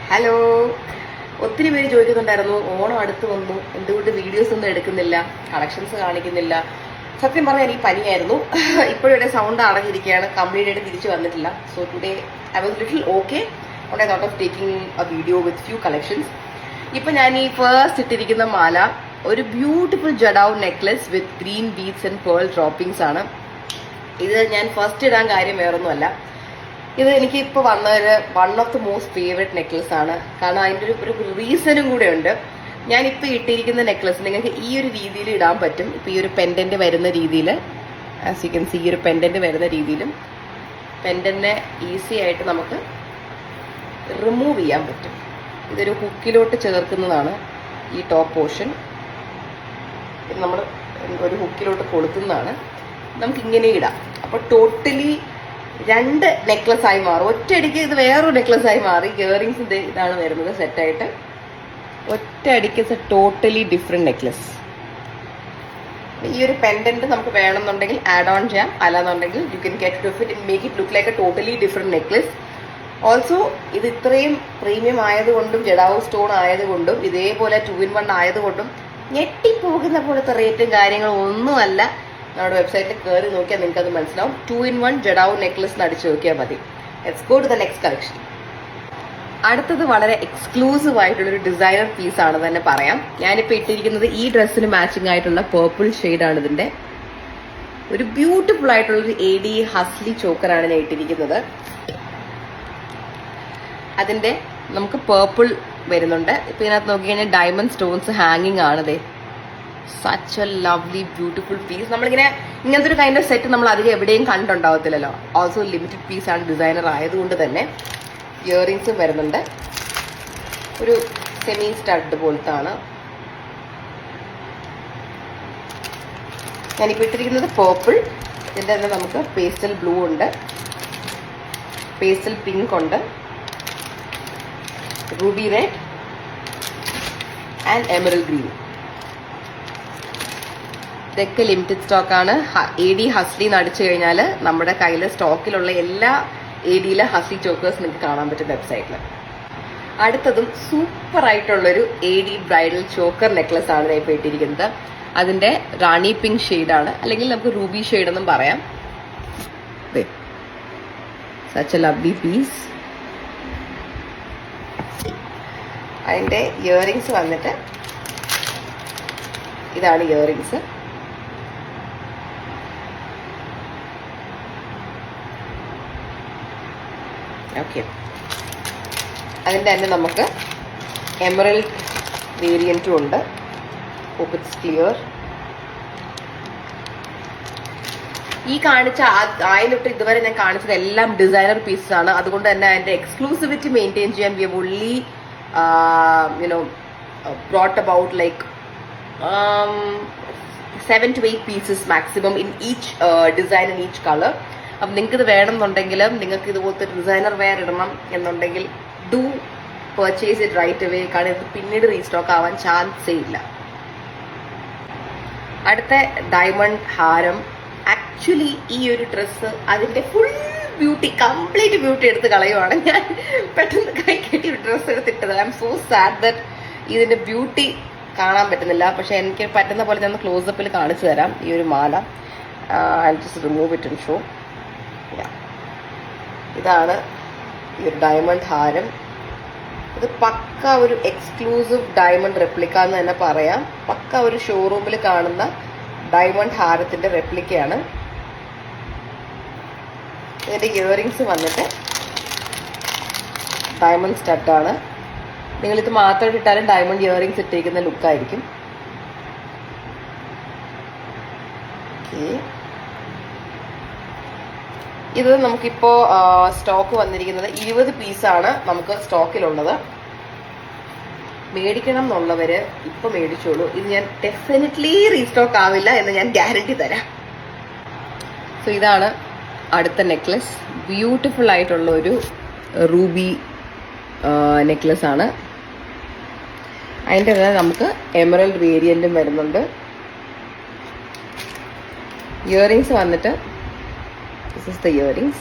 Hello. ഒത്തിരി പേര് ചോദിക്കുന്നുണ്ടായിരുന്നു ഓണം അടുത്ത് വന്നു, എന്തുകൊണ്ട് വീഡിയോസ് ഒന്നും എടുക്കുന്നില്ല, കളക്ഷൻസ് കാണിക്കുന്നില്ല. സത്യം പറഞ്ഞാൽ എനിക്ക് പനിയായിരുന്നു. ഇപ്പോഴും സൗണ്ട് അടങ്ങിയിരിക്കുകയാണ്, കംപ്ലീറ്റ് ആയിട്ട് തിരിച്ചു വന്നിട്ടില്ല. So today I was little okay. I thought of taking a video with few collections. ഇപ്പൊ ഞാൻ ഈ ഫസ്റ്റ് ഇട്ടിരിക്കുന്ന മാല ഒരു beautiful jadau necklace with green beads and pearl droppings ആണ്. ഇത് ഞാൻ ഫസ്റ്റ് ഇടാൻ കാര്യം വേറൊന്നുമല്ല, ഇത് എനിക്ക് ഇപ്പോൾ വന്നൊരു one of the most favourite necklace ആണ്. കാരണം അതിൻ്റെ ഒരു റീസണും കൂടെ ഉണ്ട്. ഞാനിപ്പോൾ ഇട്ടിരിക്കുന്ന നെക്ലസ് നിങ്ങൾക്ക് ഈ ഒരു രീതിയിൽ ഇടാൻ പറ്റും. ഇപ്പോൾ ഈ ഒരു പെൻഡന്റ് വരുന്ന രീതിയിൽ, ആസ് യു കെൻ സി, ഈ ഒരു പെൻഡന്റ് വരുന്ന രീതിയിലും പെൻഡന്റിനെ ഈസി ആയിട്ട് നമുക്ക് റിമൂവ് ചെയ്യാൻ പറ്റും. ഇതൊരു ഹുക്കിലോട്ട് ചേർക്കുന്നതാണ് ഈ ടോപ്പ് പോർഷൻ. ഇത് നമ്മൾ ഒരു ഹുക്കിലോട്ട് കൊളുത്തുന്നതാണ്. നമുക്കിങ്ങനെ ഇടാം. അപ്പോൾ ടോട്ടലി രണ്ട് നെക്ലസ് ആയി മാറും. ഒറ്റയടിക്ക് ഇത് വേറൊരു നെക്ലസ് ആയി മാറി. ഇയറിങ്സിന്റെ ഇതാണ് വരുന്നത് സെറ്റായിട്ട്. ഒറ്റയടിക്ക് ടോട്ടലി ഡിഫറെന്റ് നെക്ലസ്. ഈ ഒരു പെൻഡന്റ് നമുക്ക് വേണമെന്നുണ്ടെങ്കിൽ ആഡ് ഓൺ ചെയ്യാം, അല്ലാന്നുണ്ടെങ്കിൽ you can get it off it and make it look like A totally different necklace. Also ഇത് ഇത്രയും പ്രീമിയം ആയതുകൊണ്ടും ജഡാവ് സ്റ്റോൺ ആയതുകൊണ്ടും ഇതേപോലെ 2-in-1 ആയതുകൊണ്ടും ഞെട്ടിപ്പോകുന്ന പോലത്തെ റേറ്റും കാര്യങ്ങളും ഒന്നുമല്ല. നമ്മുടെ വെബ്സൈറ്റിൽ കയറി നോക്കിയാൽ നിങ്ങൾക്ക് അത് മനസ്സിലാവും. 2-in-1 ജഡാവ് നെക്ലസ് അടിച്ചു നോക്കിയാൽ മതി. Let's go to the next collection. അടുത്തത് വളരെ എക്സ്ക്ലൂസീവ് ആയിട്ടുള്ളൊരു ഡിസൈനർ പീസ് ആണ് തന്നെ പറയാം. ഞാനിപ്പോൾ ഇട്ടിരിക്കുന്നത് ഈ ഡ്രസ്സിന് മാച്ചിങ് ആയിട്ടുള്ള പേർപ്പിൾ ഷെയ്ഡാണ്. ഇതിന്റെ ഒരു ബ്യൂട്ടിഫുൾ ആയിട്ടുള്ളൊരു AD ഹസ്ലി ചോക്കറാണ് ഞാൻ ഇട്ടിരിക്കുന്നത്. അതിന്റെ നമുക്ക് പേർപ്പിൾ വരുന്നുണ്ട്. ഇപ്പൊ ഇതിനകത്ത് നോക്കിക്കഴിഞ്ഞാൽ ഡയമണ്ട് സ്റ്റോൺസ് ഹാങ്ങിങ് ആണ്. Such a lovely beautiful piece. നമ്മളിങ്ങനെ ഇങ്ങനത്തെ ഒരു കൈൻഡ് ഓഫ് സെറ്റ് നമ്മൾ അധികം എവിടെയും കണ്ടുണ്ടാവത്തില്ലല്ലോ. ഓൾസോ ലിമിറ്റഡ് പീസ് ആണ്, ഡിസൈനർ ആയതുകൊണ്ട് തന്നെ. ഇയറിങ്സും വരുന്നുണ്ട്. ഒരു സെമി സ്റ്റഡ് പോലത്തെ ആണ്. ഞാനിപ്പോൾ ഇട്ടിരിക്കുന്നത് പേർപ്പിൾ. ഇതിൻ്റെ തന്നെ നമുക്ക് പേസ്റ്റൽ ബ്ലൂ ഉണ്ട്, പേസ്റ്റൽ പിങ്ക് ഉണ്ട്, Ruby red and emerald green. ഇതൊക്കെ ലിമിറ്റഡ് സ്റ്റോക്കാണ്. AD ഹസ്ലി അടിച്ചു കഴിഞ്ഞാൽ നമ്മുടെ കയ്യിൽ സ്റ്റോക്കിലുള്ള എല്ലാ ADയിലെ ഹസ്ലി ചോക്കേഴ്സ് നിങ്ങൾക്ക് കാണാൻ പറ്റും വെബ്സൈറ്റിൽ. അടുത്തതും സൂപ്പർ ആയിട്ടുള്ളൊരു AD ബ്രൈഡൽ ചോക്കർ നെക്ലസ് ആണ് ഞാൻ ഇപ്പോൾ ഇട്ടിരിക്കുന്നത്. അതിന്റെ റാണി പിങ്ക് ഷെയ്ഡാണ്, അല്ലെങ്കിൽ നമുക്ക് റൂബി ഷെയ്ഡ് എന്നും പറയാം. Such a lovely piece. അതിന്റെ ഇയറിങ്സ് വന്നിട്ട് ഇതാണ് ഇയറിങ്സ്. ഓക്കെ, അതിൻ്റെ തന്നെ നമുക്ക് എമറൽഡ് വേരിയൻറ്റും ഉണ്ട്. Hope it's clear. ഈ കാണിച്ച ആയിലൊട്ട് ഇതുവരെ ഞാൻ കാണിച്ചത് എല്ലാം ഡിസൈനർ പീസസ് ആണ്. അതുകൊണ്ട് തന്നെ അതിന്റെ എക്സ്ക്ലൂസിവിറ്റി മെയിൻറ്റെയിൻ ചെയ്യാൻ we have only brought about like 7 to 8 pieces maximum in each design in each color. അപ്പം നിങ്ങൾക്ക് ഇത് വേണമെന്നുണ്ടെങ്കിലും, നിങ്ങൾക്ക് ഇതുപോലത്തെ ഡിസൈനർ വെയർ ഇടണം എന്നുണ്ടെങ്കിൽ do purchase it right away. കാരണം ഇത് പിന്നീട് റീസ്റ്റോക്ക് ആവാൻ ചാൻസേ ഇല്ല. അടുത്ത ഡയമണ്ട് ഹാരം. ആക്ച്വലി ഈ ഒരു ഡ്രസ്സ് അതിന്റെ ഫുൾ ബ്യൂട്ടി, കംപ്ലീറ്റ് ബ്യൂട്ടി എടുത്ത് കളയുവാണ്. ഞാൻ പെട്ടെന്ന് കൈ കെട്ടി ഡ്രസ്സ് എടുത്തിട്ടത്. I'm so sad that ഇതിന്റെ ബ്യൂട്ടി കാണാൻ പറ്റുന്നില്ല. പക്ഷെ എനിക്ക് പറ്റുന്ന പോലെ ഞാൻ ക്ലോസപ്പിൽ കാണിച്ചു തരാം. ഈ ഒരു മാല I just remove it and show. ഇതാണ് ഈ ഒരു ഡയമണ്ട് ഹാരം. ഇത് പക്ക ഒരു എക്സ്ക്ലൂസീവ് ഡയമണ്ട് റെപ്ലിക്ക എന്ന് തന്നെ പറയാം. പക്ക ഒരു ഷോറൂമിൽ കാണുന്ന ഡയമണ്ട് ഹാരത്തിന്റെ റെപ്ലിക്കയാണ്. ഇതിന്റെ ഇയറിങ്സ് വന്നിട്ട് ഡയമണ്ട് സ്റ്റഡാണ്. നിങ്ങളിത് മാത്രമായിട്ട് ഇട്ടാലും ഡയമണ്ട് ഇയറിങ്സ് ഇട്ടിരിക്കുന്ന ലുക്കായിരിക്കും. ഇത് നമുക്കിപ്പോ സ്റ്റോക്ക് വന്നിരിക്കുന്നത് 20 പീസാണ് നമുക്ക് സ്റ്റോക്കിലുള്ളത്. മേടിക്കണം എന്നുള്ളവര് ഇപ്പൊ മേടിച്ചോളൂ. ഇത് ഞാൻ ഡെഫിനറ്റ്ലി റീസ്റ്റോക്ക് ആവില്ല എന്ന് ഞാൻ ഗ്യാരണ്ടി തരാം. സോ ഇതാണ് അടുത്ത നെക്ലസ്. ബ്യൂട്ടിഫുൾ ആയിട്ടുള്ള ഒരു റൂബി നെക്ലസ് ആണ്. അതിൻ്റെ തന്നെ നമുക്ക് എമറൽഡ് വേരിയന്റും വരുന്നുണ്ട്. ഇയറിങ്സ് വന്നിട്ട് this is the earrings.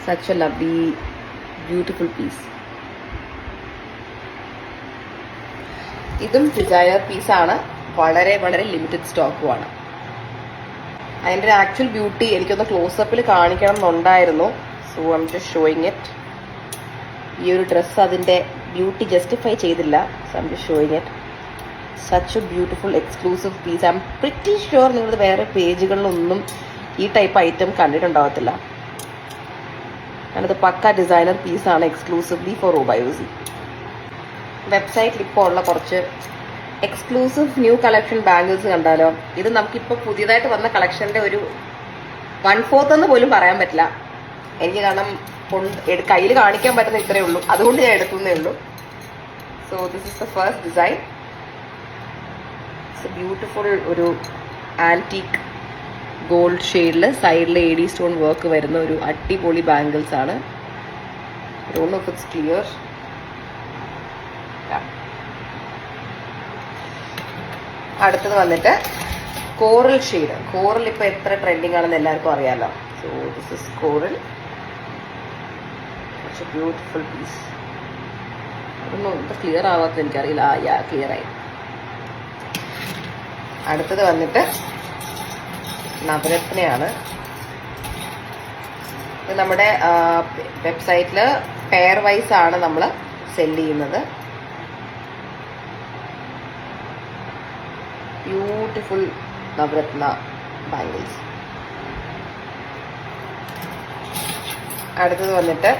Such a lovely beautiful piece. ഇതും ഡിസൈനർ പീസാണ്, വളരെ വളരെ ലിമിറ്റഡ് സ്റ്റോക്കുമാണ്. അതിൻ്റെ ആക്ച്വൽ ബ്യൂട്ടി എനിക്കൊന്ന് ക്ലോസപ്പിൽ കാണിക്കണം എന്നുണ്ടായിരുന്നു. So I'm just showing it. ഈ ഒരു ഡ്രസ്സ് അതിൻ്റെ ബ്യൂട്ടി ജസ്റ്റിഫൈ ചെയ്തില്ല. So I'm just showing it. Such a beautiful exclusive piece. I'm pretty sure നിങ്ങളുടെ വേറെ പേജുകളിലൊന്നും ഈ ടൈപ്പ് ഐറ്റം കണ്ടിട്ടുണ്ടാവത്തില്ല. ഞാനത് പക്ക ഡിസൈനർ പീസാണ്, എക്സ്ക്ലൂസീവ്ലി ഫോർ റൂബായൂസി. വെബ്സൈറ്റിൽ ഇപ്പോൾ ഉള്ള കുറച്ച് എക്സ്ക്ലൂസീവ് ന്യൂ കളക്ഷൻ ബാംഗിൾസ് കണ്ടാലോ. ഇത് നമുക്കിപ്പോൾ പുതിയതായിട്ട് വന്ന കളക്ഷൻ്റെ ഒരു 1/4 എന്ന് പോലും പറയാൻ പറ്റില്ല എനിക്ക്. കാരണം കയ്യിൽ കാണിക്കാൻ പറ്റുന്ന ഇത്രയേ ഉള്ളൂ, അതുകൊണ്ട് ഞാൻ എടുക്കുന്നേ ഉള്ളൂ. So this is the first design. It's A beautiful ഒരു ആൻറ്റീക്ക് ഗോൾഡ് ഷെയ്ഡിൽ സൈഡിൽ AD സ്റ്റോൺ വർക്ക് വരുന്ന ഒരു അടിപൊളി ബാംഗിൾസ് ആണ്. I don't know if it's clear. അടുത്തത് വന്നിട്ട് കോറൽ ഷെയ്ഡ്. കോറൽ ഇപ്പോൾ എത്ര ട്രെൻഡിങ് ആണെന്ന് എല്ലാവർക്കും അറിയാമല്ലോ. So this is coral. Beautiful piece. അതൊന്നും എന്താ ക്ലിയർ ആവാത്ത എനിക്കറിയില്ല. ക്ലിയർ ആയി. അടുത്തത് വന്നിട്ട് നവരത്നയാണ്. ഇത് നമ്മുടെ വെബ്സൈറ്റിൽ പെയർ വൈസ് ആണ് നമ്മൾ സെല് ചെയ്യുന്നത്. Beautiful Navratna bangles. അടുത്തത് വന്നിട്ട്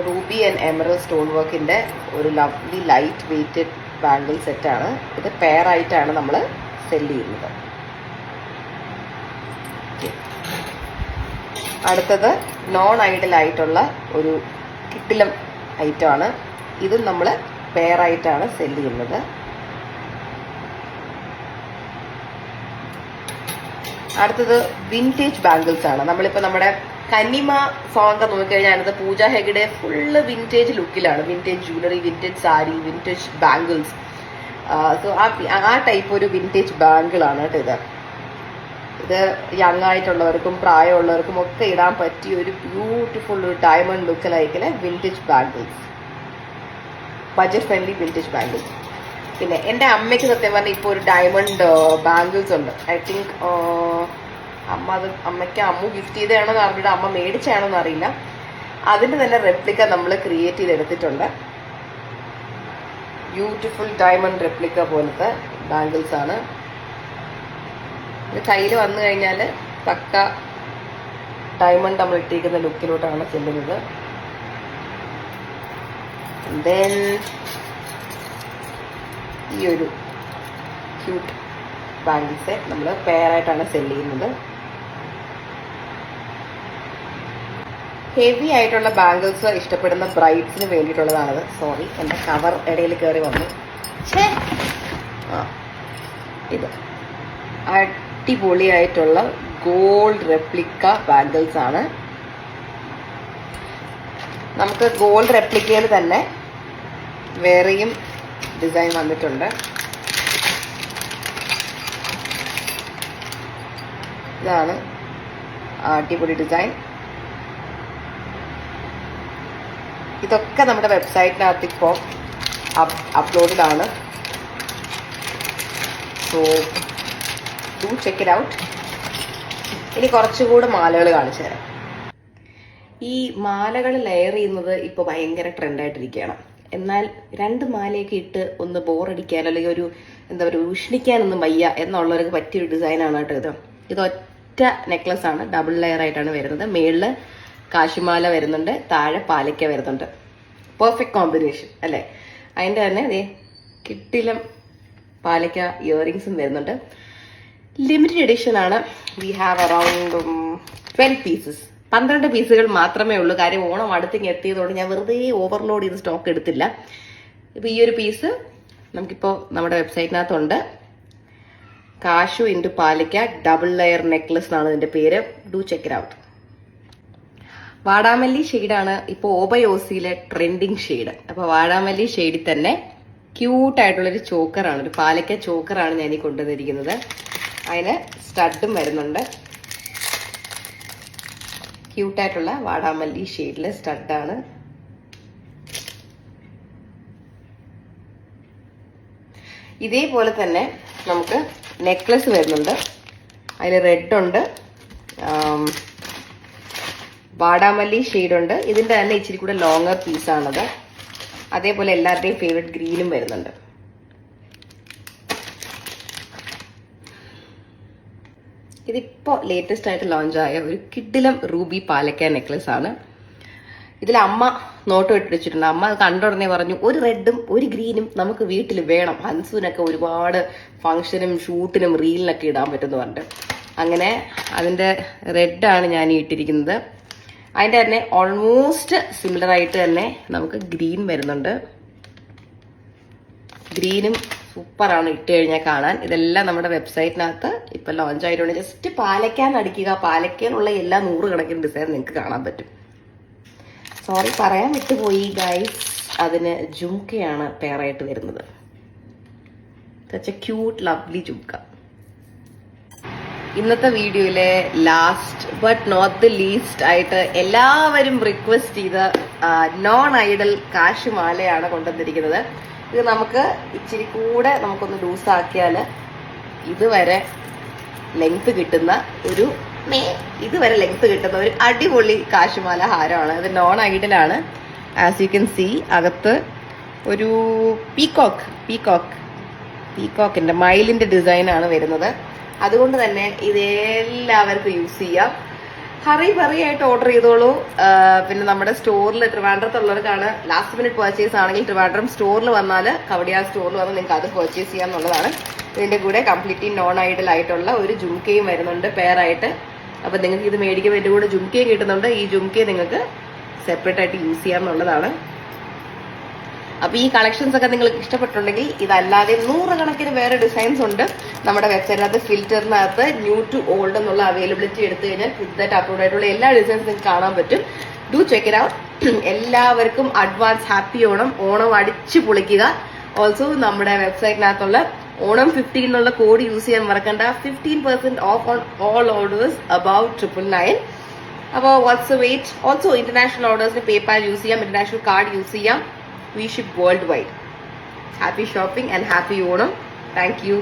റൂബി ആൻഡ് എമറൽ സ്റ്റോൺ വർക്കിൻ്റെ ഒരു ലവ്ലി ലൈറ്റ് വെയ്റ്റഡ് ബാംഗിൾ സെറ്റാണ്. ഇത് പെയർ ആയിട്ടാണ് നമ്മൾ സെല് ചെയ്യുന്നത്. അടുത്തത് നോൺ ഐഡൽ ആയിട്ടുള്ള ഒരു കിട്ടിലം ഐറ്റമാണ്. ഇതും നമ്മൾ പെയർ ആയിട്ടാണ് സെല് ചെയ്യുന്നത്. അടുത്തത് വിൻറ്റേജ് ബാംഗിൾസ് ആണ്. നമ്മളിപ്പോൾ നമ്മുടെ കന്നിമ സോങ് നോക്കിക്കഴിഞ്ഞാൽ അതിനകത്ത് പൂജ ഹെഗ്ഡെ ഫുള്ള് വിൻറ്റേജ് ലുക്കിലാണ്. Vintage jewellery, vintage sari, vintage bangles. So ആ ടൈപ്പ് ഒരു വിൻറ്റേജ് ബാംഗിളാണ് കേട്ടോ ഇത്. ഇത് യങ് ആയിട്ടുള്ളവർക്കും പ്രായമുള്ളവർക്കും ഒക്കെ ഇടാൻ പറ്റിയ ഒരു ബ്യൂട്ടിഫുൾ ഡയമണ്ട് ലുക്ക് ലൈക്കിലെ vintage bangles. Budget friendly vintage bangles. പിന്നെ എൻ്റെ അമ്മയ്ക്ക് സത്യം പറഞ്ഞാൽ ഇപ്പോൾ ഒരു ഡയമണ്ട് ബാംഗിൾസ് ഉണ്ട്. ഐ തിങ്ക് അമ്മയ്ക്ക് അമ്മു ഗിഫ്റ്റ് ചെയ്തതാണോ എന്ന് അറിഞ്ഞിട്ട് അമ്മ മേടിച്ചാണോ എന്ന് അറിയില്ല. അതിൻ്റെ തന്നെ റെപ്ലിക്ക നമ്മൾ ക്രിയേറ്റ് ചെയ്തെടുത്തിട്ടുണ്ട്. ബ്യൂട്ടിഫുൾ ഡയമണ്ട് റെപ്ലിക്ക പോലത്തെ ബാംഗിൾസ് ആണ്. ഇത് കയ്യിൽ വന്നു കഴിഞ്ഞാൽ പക്ക ഡയമണ്ട് നമ്മൾ ഇട്ടിരിക്കുന്ന ലുക്കിലോട്ടാണ് ചെല്ലുന്നത്. ദെൻ ഈ ഒരു ക്യൂട്ട് ബാംഗിൾസ് നമ്മൾ പെയറായിട്ടാണ് സെല് ചെയ്യുന്നത്. ഹെവി ആയിട്ടുള്ള ബാംഗിൾസ് ഇഷ്ടപ്പെടുന്ന ബ്രൈഡ്സിന് വേണ്ടിയിട്ടുള്ളതാണത്. സോറി, എൻ്റെ കവർ ഇടയിൽ കയറി വന്നു. ഇത് അടിപൊളിയായിട്ടുള്ള ഗോൾഡ് റെപ്ലിക്ക ബാംഗിൾസ് ആണ്. നമുക്ക് ഗോൾഡ് റെപ്ലിക്കയിൽ തന്നെ വേറെയും ഡിസൈൻ വന്നിട്ടുണ്ട്. ഇതാണ് അടിപൊളി ഡിസൈൻ. ഇതൊക്കെ നമ്മുടെ വെബ്സൈറ്റിനകത്ത് ഇപ്പോൾ അപ്ലോഡിലാണ്. So do check it out. ഇനി കുറച്ചുകൂടെ മാലകൾ കാണിച്ചു തരാം. ഈ മാലകൾ ലെയർ ചെയ്യുന്നത് ഇപ്പോൾ ഭയങ്കര ട്രെൻഡായിട്ടിരിക്കുകയാണ്. എന്നാൽ 2 മാലയൊക്കെ ഇട്ട് ഒന്ന് ബോറടിക്കാൻ അല്ലെങ്കിൽ ഒരു എന്താ പറയുക ഉഷ്ണിക്കാനൊന്നും വയ്യ എന്നുള്ളവർക്ക് പറ്റിയൊരു ഡിസൈനാണ് കേട്ടോ ഇത്. ഇത് ഒറ്റ നെക്ലസ് ആണ്, ഡബിൾ ലെയർ ആയിട്ടാണ് വരുന്നത്. മേളിൽ കാശിമാല വരുന്നുണ്ട്, താഴെ പാലയ്ക്ക വരുന്നുണ്ട്. പെർഫെക്റ്റ് കോമ്പിനേഷൻ അല്ലേ? അതിൻ്റെ തന്നെ കിട്ടിലം പാലയ്ക്ക ഇയറിങ്സും വരുന്നുണ്ട്. ലിമിറ്റഡ് എഡിഷൻ ആണ്. We have around 12 pieces. 12 പീസുകൾ മാത്രമേ ഉള്ളൂ. കാര്യം ഓണം അടുത്തേക്ക് എത്തിയതുകൊണ്ട് ഞാൻ വെറുതെ ഓവർലോഡ് ചെയ്ത് സ്റ്റോക്ക് എടുത്തില്ല. ഇപ്പോൾ ഈ ഒരു പീസ് നമുക്കിപ്പോൾ നമ്മുടെ വെബ്സൈറ്റിനകത്തുണ്ട്. കാശു into palakka double layer necklace എന്നാണ് ഇതിൻ്റെ പേര്. Do check it out. വാടാമല്ലി ഷെയ്ഡാണ് ഇപ്പോൾ ഓബയോസിയിലെ ട്രെൻഡിങ് ഷെയ്ഡ്. അപ്പോൾ വാടാമല്ലി ഷെയ്ഡിൽ തന്നെ ക്യൂട്ടായിട്ടുള്ളൊരു ചോക്കറാണ്, ഒരു പാലയ്ക്ക ചോക്കറാണ് ഞാൻ ഈ കൊണ്ടുവന്നിരിക്കുന്നത്. അതിന് സ്റ്റഡും വരുന്നുണ്ട്. ക്യൂട്ടായിട്ടുള്ള വാടാമല്ലി ഷെയ്ഡിലെ സ്റ്റഡാണ്. ഇതേപോലെ തന്നെ നമുക്ക് നെക്ലസ് വരുന്നുണ്ട്. അതിൽ റെഡ് ഉണ്ട്, വാടാമല്ലി ഷെയ്ഡുണ്ട്. ഇതിൻ്റെ തന്നെ ഇച്ചിരി കൂടെ ലോങ്ങർ പീസാണത്. അതേപോലെ എല്ലാവരുടെയും ഫേവറേറ്റ് ഗ്രീനും വരുന്നുണ്ട്. ഇതിപ്പോൾ ലേറ്റസ്റ്റ് ആയിട്ട് ലോഞ്ച് ആയ ഒരു കിഡിലം റൂബി പാലക്ക നെക്ലസ് ആണ്. ഇതിൽ അമ്മ നോട്ട് ഇട്ടിട്ടുണ്ട്. അമ്മ അത് കണ്ടുടനെ പറഞ്ഞു, ഒരു റെഡും ഒരു ഗ്രീനും നമുക്ക് വീട്ടിൽ വേണം, ഹൻസുവിനൊക്കെ ഒരുപാട് ഫംഗ്ഷനും ഷൂട്ടിനും റീലിനൊക്കെ ഇടാൻ പറ്റുമെന്ന് പറഞ്ഞിട്ട്. അങ്ങനെ അതിൻ്റെ റെഡാണ് ഞാൻ ഇട്ടിരിക്കുന്നത്. അതിൻ്റെ തന്നെ ഓൾമോസ്റ്റ് സിമിലർ ആയിട്ട് തന്നെ നമുക്ക് ഗ്രീൻ വരുന്നുണ്ട്. ഗ്രീനും സൂപ്പറാണ് ഇട്ട് കഴിഞ്ഞാൽ കാണാൻ. ഇതെല്ലാം നമ്മുടെ വെബ്സൈറ്റിനകത്ത് ഇപ്പം ലോഞ്ച് ആയിട്ടുണ്ട്. ജസ്റ്റ് പാലക്കാൻ അടിക്കുക, പാലക്കാനുള്ള എല്ലാ 100 കണക്കിന് ഡിസൈൻ നിങ്ങൾക്ക് കാണാൻ പറ്റും. സോറി പറയാൻ വിട്ടുപോയി ഗൈസ്, അതിന് ജുംക്കയാണ് പെയറായിട്ട് വരുന്നത്. Such a cute lovely jhumka. ഇന്നത്തെ വീഡിയോയിലെ last but not the least ആയിട്ട് എല്ലാവരും റിക്വസ്റ്റ് ചെയ്ത നോൺ ഐഡൽ കാശുമാലയാണ് കൊണ്ടുവന്നിരിക്കുന്നത്. ഇത് നമുക്ക് ഇച്ചിരി കൂടെ നമുക്കൊന്ന് ലൂസാക്കിയാൽ ഇതുവരെ ലെങ്ത് കിട്ടുന്ന ഒരു അടിപൊളി കാശുമാല ഹാരമാണ്. ഇത് നോൺ ഐഡലാണ്. ആസ് യു കെൻ സീ, അകത്ത് ഒരു പീകോക്കിന്റെ മയിലിന്റെ ഡിസൈനാണ് വരുന്നത്. അതുകൊണ്ട് തന്നെ ഇതെല്ലാവർക്കും യൂസ് ചെയ്യാം. ഹറിയായിട്ട് ഓർഡർ ചെയ്തോളൂ. പിന്നെ നമ്മുടെ സ്റ്റോറിൽ ട്രിവാൻഡ്രത്തുള്ളവർക്കാണ് ലാസ്റ്റ് മിനിറ്റ് പർച്ചേസ് ആണെങ്കിൽ ട്രിവാൻഡ്രം സ്റ്റോറിൽ വന്നാൽ, കവടിയാർ സ്റ്റോറിൽ വന്നാൽ നിങ്ങൾക്ക് അത് പർച്ചേസ് ചെയ്യാന്നുള്ളതാണ്. ഇതിന്റെ കൂടെ കംപ്ലീറ്റ്ലി നോൺ ഐഡൽ ആയിട്ടുള്ള ഒരു ജുംക്കയും വരുന്നുണ്ട് പെയറായിട്ട്. അപ്പൊ നിങ്ങൾക്ക് ഇത് മേടിക്കുമ്പോൾ ഇതിന്റെ കൂടെ ജുംക്കയും കിട്ടുന്നുണ്ട്. ഈ ജുംക്കയെ നിങ്ങൾക്ക് സെപ്പറേറ്റ് ആയിട്ട് യൂസ് ചെയ്യാമെന്നുള്ളതാണ്. അപ്പൊ ഈ കളക്ഷൻസ് ഒക്കെ നിങ്ങൾക്ക് ഇഷ്ടപ്പെട്ടുണ്ടെങ്കിൽ ഇതല്ലാതെ 100 കണക്കിന് വേറെ ഡിസൈൻസ് ഉണ്ട് നമ്മുടെ വെബ്സൈറ്റിനകത്ത്. ഫിൽറ്ററിനകത്ത് ന്യൂ ടു ഓൾഡ് എന്നുള്ള അവൈലബിലിറ്റി എടുത്തു കഴിഞ്ഞാൽ പുതുതായിട്ട് അപ്ലോഡ് ആയിട്ടുള്ള എല്ലാ ഡിസൈൻസ് നിങ്ങൾക്ക് കാണാൻ പറ്റും. Do check it out. എല്ലാവർക്കും അഡ്വാൻസ് ഹാപ്പി ഓണം. ഓണം അടിച്ചു പൊളിക്കുക. ഓൾസോ നമ്മുടെ വെബ്സൈറ്റിനകത്തുള്ള ഓണം 15 എന്നുള്ള കോഡ് യൂസ് ചെയ്യാൻ മറക്കണ്ട. 15% off on all orders about 999. അപ്പോൾ വാട്ട്സ് വെയിറ്റ്. ഓൾസോ ഇന്റർനാഷണൽ ഓർഡേഴ്സിന് പേപാൽ യൂസ് ചെയ്യാം, ഇന്റർനാഷണൽ കാർഡ് യൂസ് ചെയ്യാം. We ship worldwide. Happy shopping and happy Onam. Thank you.